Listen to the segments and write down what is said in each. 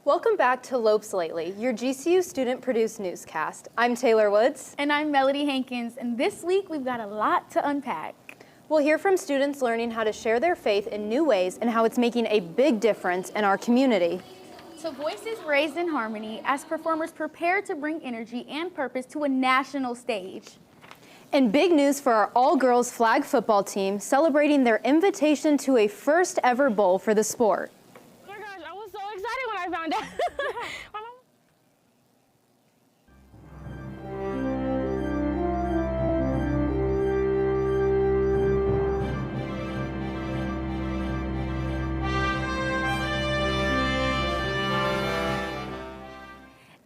Welcome back to Lopes Lately, your GCU student-produced newscast. I'm Taylor Woods. And I'm Melodi Hankins, and this week we've got a lot to unpack. We'll hear from students learning how to share their faith in new ways and how it's making a big difference in our community. So voices raised in harmony as performers prepare to bring energy and purpose to a national stage. And big news for our all-girls flag football team celebrating their invitation to a first-ever bowl for the sport. Oh my gosh, I was so excited when I found out.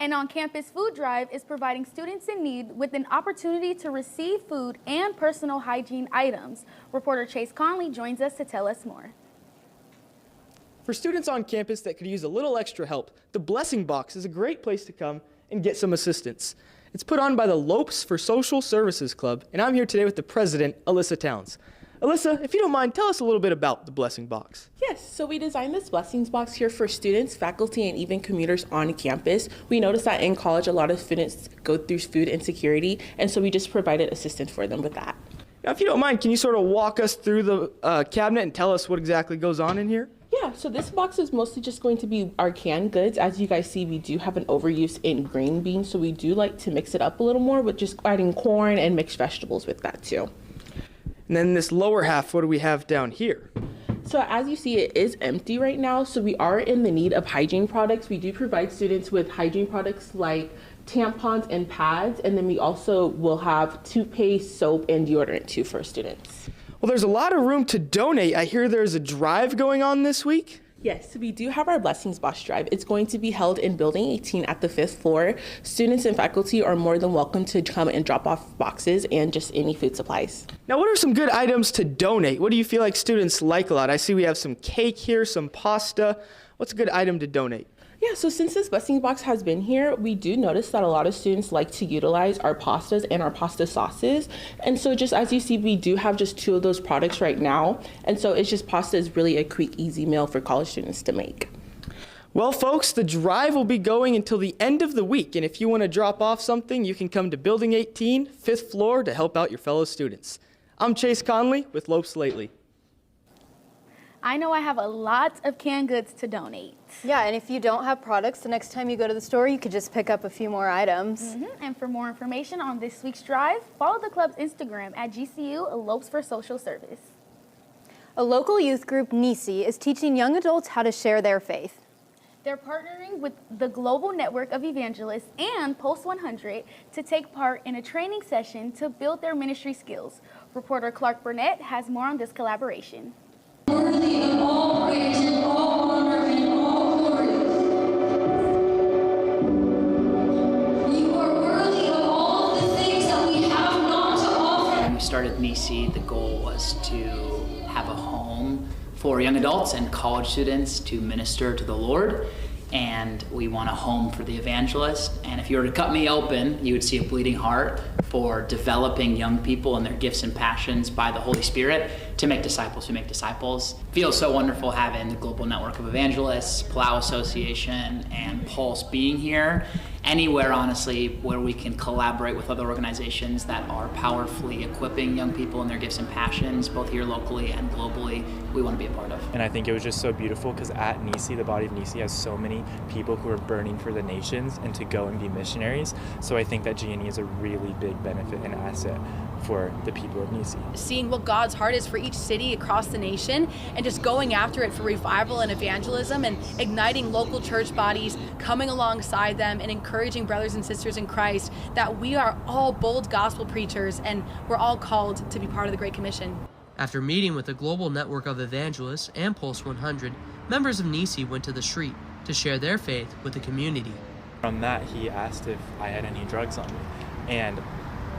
And on-campus food drive is providing students in need with an opportunity to receive food and personal hygiene items. Reporter Chase Conley joins us to tell us more. For students on campus that could use a little extra help, the Blessing Box is a great place to come and get some assistance. It's put on by the Lopes for Social Services Club, and I'm here today with the president, Alyssa Towns. Alyssa, if you don't mind, tell us a little bit about the Blessing Box. Yes, so we designed this Blessings Box here for students, faculty, and even commuters on campus. We noticed that in college, a lot of students go through food insecurity, and so we just provided assistance for them with that. Now, if you don't mind, can you sort of walk us through the cabinet and tell us what exactly goes on in here? Yeah, so this box is mostly just going to be our canned goods. As you guys see, we do have an overuse in green beans, so we do like to mix it up a little more with just adding corn and mixed vegetables with that too. And then this lower half, what do we have down here? So as you see, it is empty right now, so we are in the need of hygiene products. We do provide students with hygiene products like tampons and pads, and then we also will have toothpaste, soap, and deodorant too for students. Well, there's a lot of room to donate. I hear there's a drive going on this week. Yes, we do have our Blessings Box Drive. It's going to be held in Building 18 at the 5th floor. Students and faculty are more than welcome to come and drop off boxes and just any food supplies. Now, what are some good items to donate? What do you feel like students like a lot? I see we have some cake here, some pasta. What's a good item to donate? Yeah, so since this Blessing Box has been here, we do notice that a lot of students like to utilize our pastas and our pasta sauces. And so just as you see, we do have just 2 of those products right now. And so it's just pasta is really a quick, easy meal for college students to make. Well, folks, the drive will be going until the end of the week. And if you want to drop off something, you can come to Building 18, 5th floor to help out your fellow students. I'm Chase Conley with Lopes Lately. I know I have a lot of canned goods to donate. Yeah, and if you don't have products, the next time you go to the store, you could just pick up a few more items. And for more information on this week's drive, follow the club's Instagram at GCU Lopes for Social Service. A local youth group, Nissi, is teaching young adults how to share their faith. They're partnering with the Global Network of Evangelists and Pulse 100 to take part in a training session to build their ministry skills. Reporter Bernett has more on this collaboration. Worthy of all praise and all honor and all glory. You are worthy of all the things that we have not to offer. When we started Nissi, the goal was to have a home for young adults and college students to minister to the Lord. And we want a home for the evangelist. And if you were to cut me open, you would see a bleeding heart for developing young people and their gifts and passions by the Holy Spirit to make disciples who make disciples. It feels so wonderful having the Global Network of Evangelists, Palau Association, and Pulse being here. Anywhere, honestly, where we can collaborate with other organizations that are powerfully equipping young people in their gifts and passions, both here locally and globally, we want to be a part of. And I think it was just so beautiful because at Nissi, the body of Nissi has so many people who are burning for the nations and to go and be missionaries. So I think that GNE is a really big benefit and asset for the people of Nissi. Seeing what God's heart is for each city across the nation and just going after it for revival and evangelism and igniting local church bodies, coming alongside them and encouraging brothers and sisters in Christ that we are all bold gospel preachers and we're all called to be part of the Great Commission. After meeting with the Global Network of Evangelists and Pulse 100, members of Nissi went to the street to share their faith with the community. From that, he asked if I had any drugs on me. And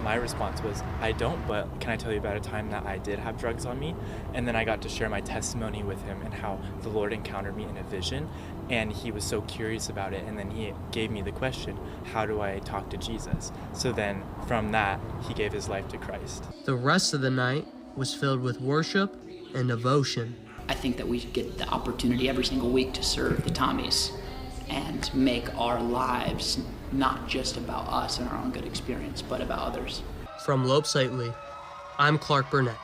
my response was, I don't, but can I tell you about a time that I did have drugs on me? And then I got to share my testimony with him and how the Lord encountered me in a vision. And he was so curious about it. And then he gave me the question, how do I talk to Jesus? So then from that, he gave his life to Christ. The rest of the night was filled with worship and devotion. I think that we get the opportunity every single week to serve the Tommies and make our lives not just about us and our own good experience, but about others. From Lopes Lately, I'm Clark Bernett.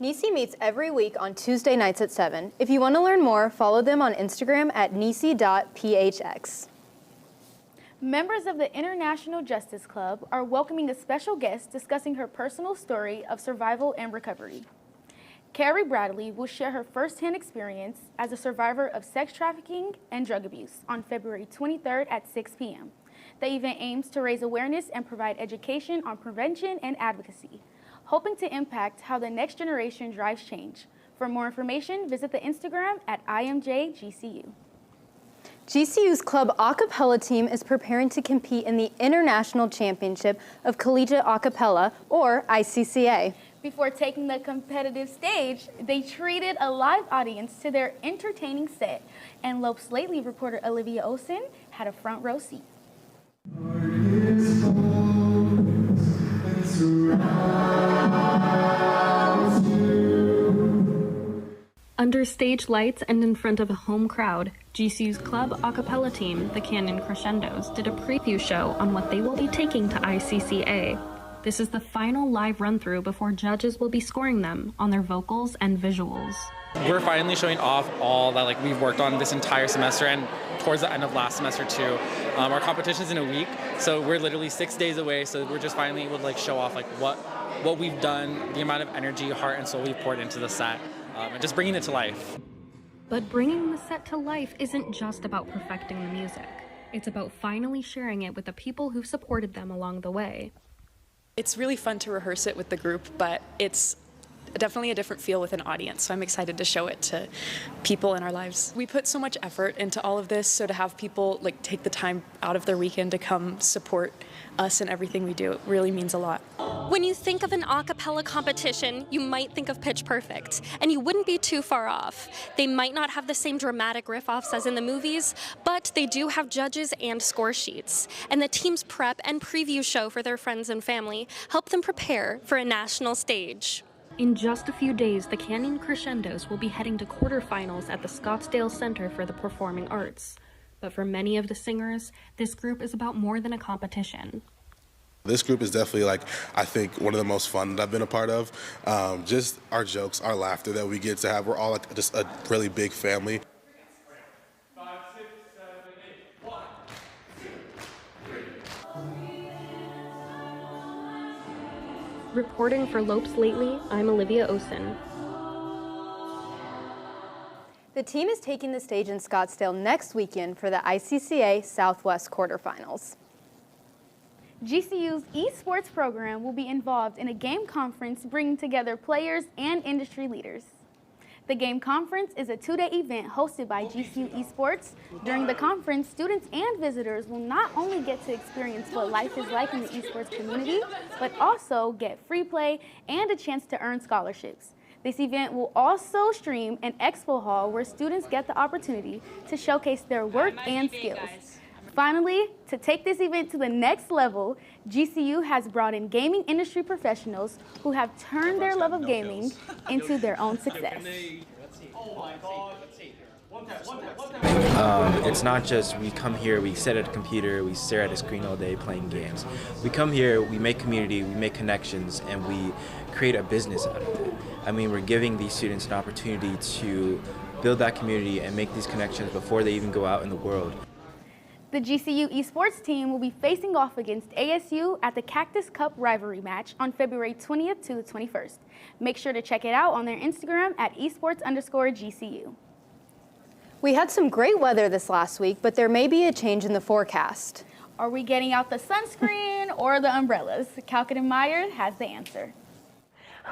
Nissi meets every week on Tuesday nights at 7. If you want to learn more, follow them on Instagram at nissi.phx. Members of the International Justice Club are welcoming a special guest discussing her personal story of survival and recovery. Carrie Bradley will share her firsthand experience as a survivor of sex trafficking and drug abuse on February 23rd at 6 p.m. The event aims to raise awareness and provide education on prevention and advocacy, hoping to impact how the next generation drives change. For more information, visit the Instagram at IMJGCU. GCU's club a cappella team is preparing to compete in the International Championship of Collegiate A Cappella, or ICCA. Before taking the competitive stage, they treated a live audience to their entertaining set, and Lopes Lately reporter Olivia Osen had a front row seat. Under stage lights and in front of a home crowd, GCU's club a cappella team, the Canyon Crescendos, did a preview show on what they will be taking to ICCA. This is the final live run-through before judges will be scoring them on their vocals and visuals. We're finally showing off all that we've worked on this entire semester and towards the end of last semester too. Our competition's in a week, so we're literally 6 days away, so we're just finally able to show off what we've done, the amount of energy, heart, and soul we've poured into the set. And just bringing it to life. But bringing the set to life isn't just about perfecting the music. It's about finally sharing it with the people who supported them along the way. It's really fun to rehearse it with the group, but it's definitely a different feel with an audience, so I'm excited to show it to people in our lives. We put so much effort into all of this, so to have people take the time out of their weekend to come support us and everything we do, it really means a lot. When you think of an a cappella competition, you might think of Pitch Perfect, and you wouldn't be too far off. They might not have the same dramatic riff-offs as in the movies, but they do have judges and score sheets. And the team's prep and preview show for their friends and family help them prepare for a national stage. In just a few days, the Canyon Crescendos will be heading to quarterfinals at the Scottsdale Center for the Performing Arts. But for many of the singers, this group is about more than a competition. This group is definitely, I think, one of the most fun that I've been a part of. Just our jokes, our laughter that we get to have. We're all just a really big family. 5, 6, 7, 8. 1, 2, 3. Reporting for Lopes Lately, I'm Olivia Osen. The team is taking the stage in Scottsdale next weekend for the ICCA Southwest quarterfinals. GCU's Esports program will be involved in a game conference bringing together players and industry leaders. The game conference is a 2-day event hosted by GCU Esports. During the conference, students and visitors will not only get to experience what life is like in the esports community, but also get free play and a chance to earn scholarships. This event will also stream an expo hall where students get the opportunity to showcase their work and skills. Finally, to take this event to the next level, GCU has brought in gaming industry professionals who have turned their love of gaming into their own success. It's not just we come here, we sit at a computer, we stare at a screen all day playing games. We come here, we make community, we make connections, and we create a business out of it. I mean, we're giving these students an opportunity to build that community and make these connections before they even go out in the world. The GCU Esports team will be facing off against ASU at the Cactus Cup rivalry match on February 20th to the 21st. Make sure to check it out on their Instagram at esports_GCU. We had some great weather this last week, but there may be a change in the forecast. Are we getting out the sunscreen or the umbrellas? Kalkidan Meyer has the answer.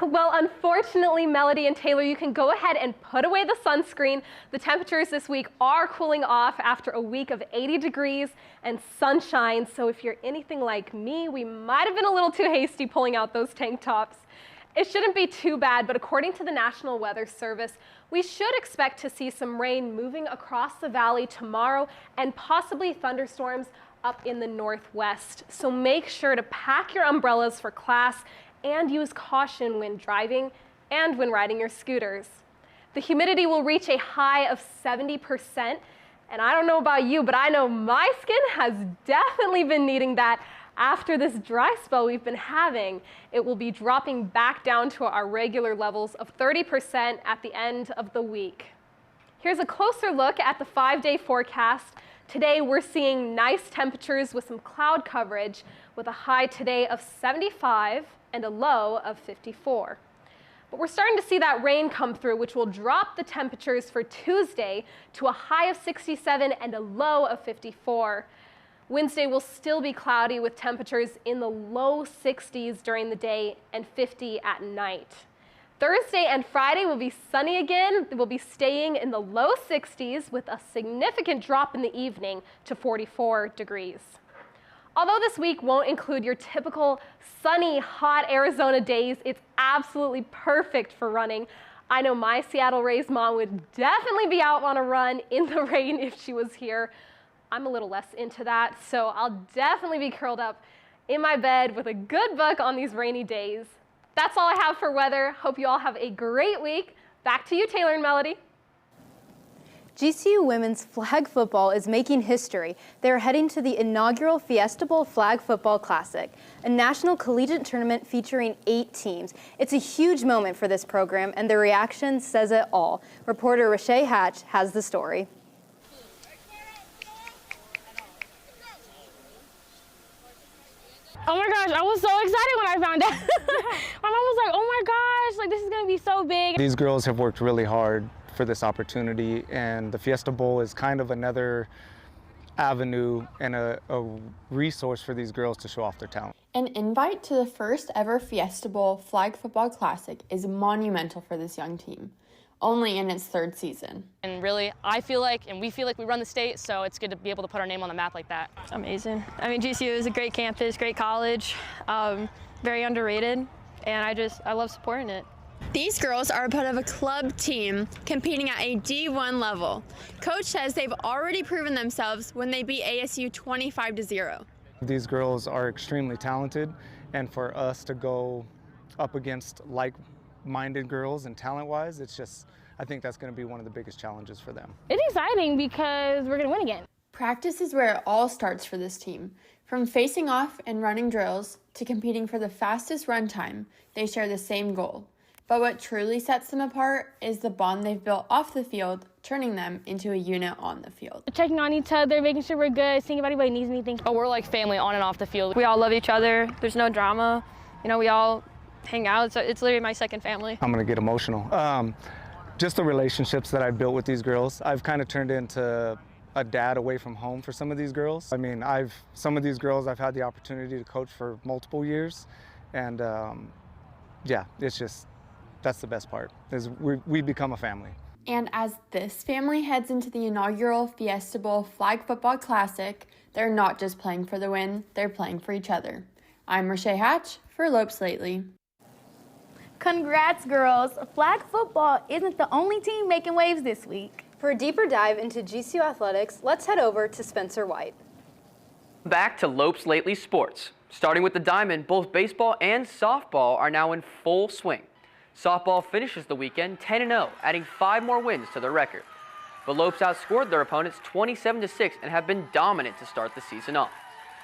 Well, unfortunately, Melody and Taylor, you can go ahead and put away the sunscreen. The temperatures this week are cooling off after a week of 80 degrees and sunshine. So if you're anything like me, we might have been a little too hasty pulling out those tank tops. It shouldn't be too bad, but according to the National Weather Service, we should expect to see some rain moving across the valley tomorrow and possibly thunderstorms up in the northwest. So make sure to pack your umbrellas for class and use caution when driving and when riding your scooters. The humidity will reach a high of 70%, And I don't know about you, but I know my skin has definitely been needing that. After this dry spell we've been having, it will be dropping back down to our regular levels of 30% at the end of the week. Here's a closer look at the 5-day forecast. Today we're seeing nice temperatures with some cloud coverage, with a high today of 75 and a low of 54. But we're starting to see that rain come through, which will drop the temperatures for Tuesday to a high of 67 and a low of 54. Wednesday will still be cloudy with temperatures in the low 60s during the day and 50 at night. Thursday and Friday will be sunny again. We'll be staying in the low 60s with a significant drop in the evening to 44 degrees. Although this week won't include your typical sunny, hot Arizona days, it's absolutely perfect for running. I know my Seattle Rays mom would definitely be out on a run in the rain if she was here. I'm a little less into that, so I'll definitely be curled up in my bed with a good book on these rainy days. That's all I have for weather. Hope you all have a great week. Back to you, Taylor and Melody. GCU women's flag football is making history. They're heading to the inaugural Fiesta Bowl Flag Football Classic, a national collegiate tournament featuring 8 teams. It's a huge moment for this program, and the reaction says it all. Reporter Rachee has the story. Oh my gosh, I was so excited when I found out. My mom was like, oh my gosh, like this is gonna be so big. These girls have worked really hard for this opportunity, and the Fiesta Bowl is kind of another avenue and a resource for these girls to show off their talent. An invite to the first ever Fiesta Bowl Flag Football Classic is monumental for this young team, only in its 3rd season. And really, I feel like, and we feel like we run the state, so it's good to be able to put our name on the map like that. Amazing. I mean, GCU is a great campus, great college, very underrated, and I love supporting it. These girls are a part of a club team competing at a D1 level. Coach says they've already proven themselves when they beat ASU 25-0. These girls are extremely talented, and for us to go up against like-minded girls and talent-wise, it's just, I think that's going to be one of the biggest challenges for them. It's exciting because we're gonna win again. Practice is where it all starts for this team. From facing off and running drills to competing for the fastest run time, they share the same goal. But what truly sets them apart is the bond they've built off the field, turning them into a unit on the field. Checking on each other, making sure we're good, seeing if anybody needs anything. Oh, we're like family on and off the field. We all love each other. There's no drama. You know, we all hang out. So it's literally my second family. I'm going to get emotional. Just the relationships that I built with these girls. I've kind of turned into a dad away from home for some of these girls. I mean, some of these girls I've had the opportunity to coach for multiple years, and yeah, it's just, that's the best part, is we become a family. And as this family heads into the inaugural Fiesta Bowl Flag Football Classic, they're not just playing for the win, they're playing for each other. I'm Rachee Hatch for Lopes Lately. Congrats, girls. Flag football isn't the only team making waves this week. For a deeper dive into GCU athletics, let's head over to Spencer White. Back to Lopes Lately sports. Starting with the Diamond, both baseball and softball are now in full swing. Softball finishes the weekend 10-0, adding 5 more wins to their record. The Lopes outscored their opponents 27-6 and have been dominant to start the season off.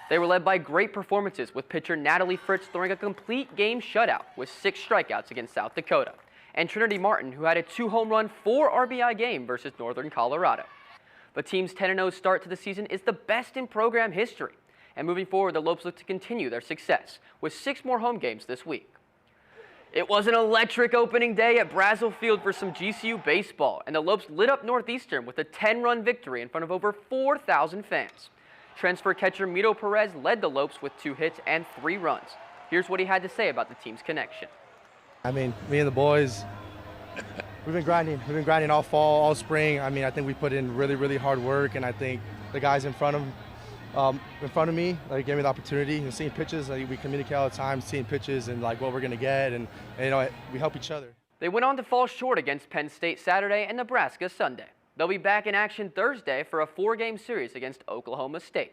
They were led by great performances, with pitcher Natalie Fritz throwing a complete game shutout with 6 strikeouts against South Dakota, and Trinity Martin, who had a 2-home-run, 4-RBI game versus Northern Colorado. The team's 10-0 start to the season is the best in program history, and moving forward, the Lopes look to continue their success with 6 more home games this week. It was an electric opening day at Brazel Field for some GCU baseball, and the Lopes lit up Northeastern with a 10-run victory in front of over 4,000 fans. Transfer catcher Mito Perez led the Lopes with 2 hits and 3 runs. Here's what he had to say about the team's connection. I mean, me and the boys, we've been grinding. We've been grinding all fall, all spring. I mean, I think we put in really, really hard work, and I think the guys in front of me, gave me the opportunity and seeing pitches. We communicate all the time, seeing pitches and what we're gonna get, and you know, we help each other. They went on to fall short against Penn State Saturday and Nebraska Sunday. They'll be back in action Thursday for a 4-game series against Oklahoma State.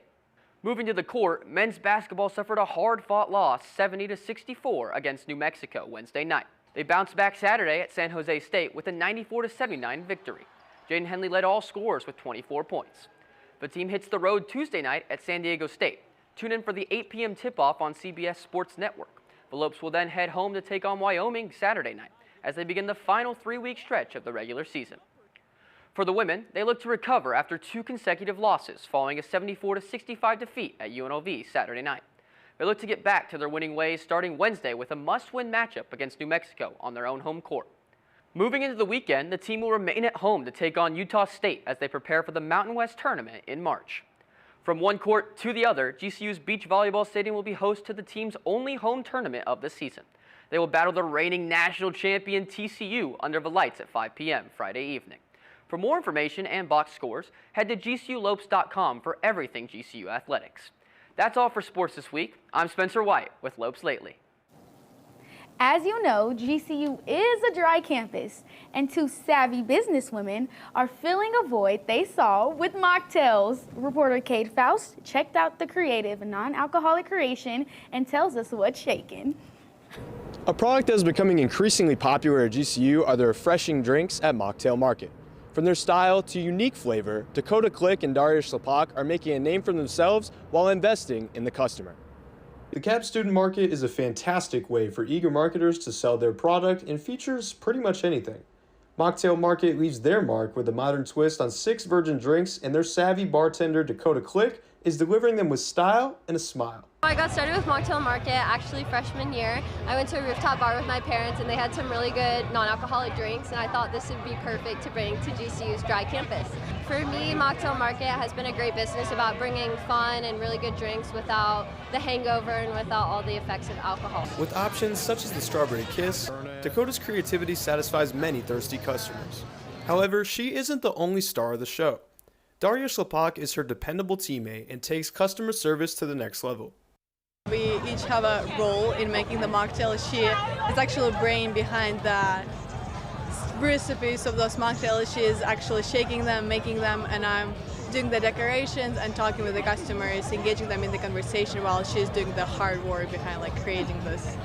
Moving to the court, men's basketball suffered a hard-fought loss 70-64 against New Mexico Wednesday night. They bounced back Saturday at San Jose State with a 94-79 victory. Jaden Henley led all scorers with 24 points. The team hits the road Tuesday night at San Diego State. Tune in for the 8 p.m. tip-off on CBS Sports Network. The Lopes will then head home to take on Wyoming Saturday night as they begin the final 3-week stretch of the regular season. For the women, they look to recover after 2 consecutive losses following a 74-65 defeat at UNLV Saturday night. They look to get back to their winning ways starting Wednesday with a must-win matchup against New Mexico on their own home court. Moving into the weekend, the team will remain at home to take on Utah State as they prepare for the Mountain West Tournament in March. From one court to the other, GCU's beach volleyball stadium will be host to the team's only home tournament of the season. They will battle the reigning national champion TCU under the lights at 5 p.m. Friday evening. For more information and box scores, head to GCULopes.com for everything GCU athletics. That's all for sports this week. I'm Spencer White with Lopes Lately. As you know, GCU is a dry campus, and 2 savvy businesswomen are filling a void they saw with mocktails. Reporter Cade Faust checked out the creative non-alcoholic creation and tells us what's shaking. A product that is becoming increasingly popular at GCU are the refreshing drinks at Mocktail Market. From their style to unique flavor, Dakota Click and Daria Schlepak are making a name for themselves while investing in the customer. The CAP Student Market is a fantastic way for eager marketers to sell their product and features pretty much anything. Mocktail Market leaves their mark with a modern twist on 6 virgin drinks, and their savvy bartender Dakota Click is delivering them with style and a smile. I got started with Mocktail Market actually freshman year. I went to a rooftop bar with my parents and they had some really good non-alcoholic drinks, and I thought this would be perfect to bring to GCU's dry campus. For me, Mocktail Market has been a great business about bringing fun and really good drinks without the hangover and without all the effects of alcohol. With options such as the Strawberry Kiss, Dakota's creativity satisfies many thirsty customers. However, she isn't the only star of the show. Daria Schlepak is her dependable teammate and takes customer service to the next level. We each have a role in making the mocktail. She is actually the brain behind the recipes of those mocktails. She is actually shaking them, making them, and I'm doing the decorations and talking with the customers, engaging them in the conversation while she's doing the hard work behind creating this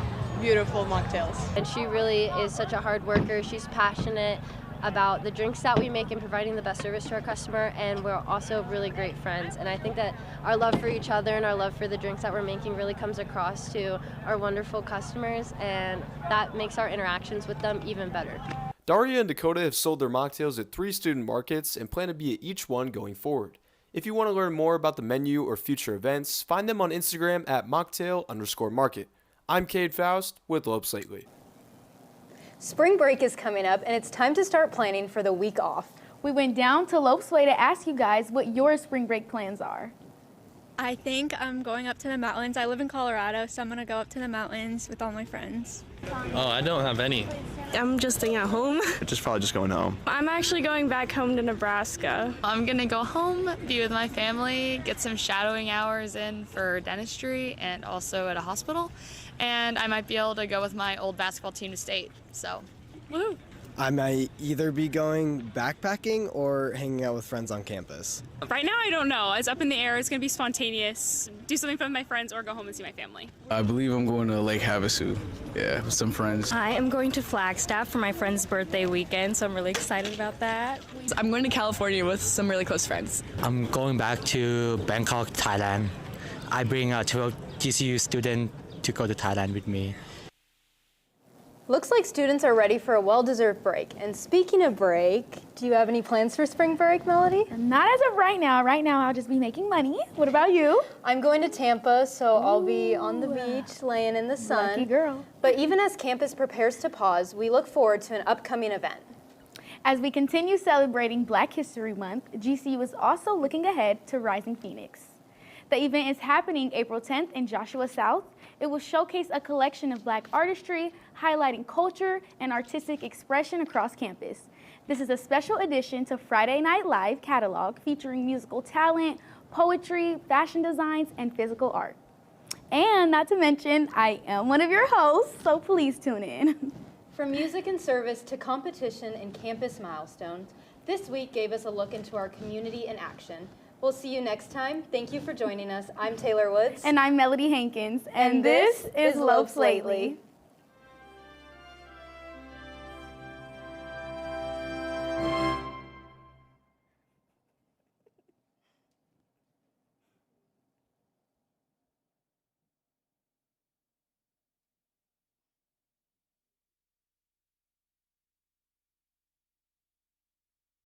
beautiful mocktails. And she really is such a hard worker. She's passionate about the drinks that we make and providing the best service to our customer, and we're also really great friends. And I think that our love for each other and our love for the drinks that we're making really comes across to our wonderful customers, and that makes our interactions with them even better. Daria and Dakota have sold their mocktails at 3 student markets and plan to be at each one going forward. If you want to learn more about the menu or future events, find them on Instagram at mocktail_market. I'm Cade Faust with Lopes Lately. Spring break is coming up, and it's time to start planning for the week off. We went down to Lopes Way to ask you guys what your spring break plans are. I think I'm going up to the mountains. I live in Colorado, so I'm going to go up to the mountains with all my friends. Oh, I don't have any. I'm just staying at home. Probably just going home. I'm actually going back home to Nebraska. I'm going to go home, be with my family, get some shadowing hours in for dentistry and also at a hospital. And I might be able to go with my old basketball team to state, so woohoo. I might either be going backpacking or hanging out with friends on campus. Right now, I don't know. It's up in the air. It's going to be spontaneous. Do something fun with my friends or go home and see my family. I believe I'm going to Lake Havasu, with some friends. I am going to Flagstaff for my friend's birthday weekend, so I'm really excited about that. I'm going to California with some really close friends. I'm going back to Bangkok, Thailand. I bring a 12 GCU student to go to Thailand with me. Looks like students are ready for a well-deserved break. And speaking of break, do you have any plans for spring break, Melody? Not as of right now. Right now, I'll just be making money. What about you? I'm going to Tampa, so I'll be on the beach, laying in the sun. Lucky girl. But even as campus prepares to pause, we look forward to an upcoming event. As we continue celebrating Black History Month, GCU is also looking ahead to Rising Phoenix. The event is happening April 10th in Joshua South. It will showcase a collection of Black artistry, highlighting culture and artistic expression across campus. This is a special edition to Friday Night Live catalog featuring musical talent, poetry, fashion designs, and physical art. And not to mention, I am one of your hosts, so please tune in. From music and service to competition and campus milestones, this week gave us a look into our community in action. We'll see you next time. Thank you for joining us. I'm Taylor Woods. And I'm Melodi Hankins. And this is Lopes Lately.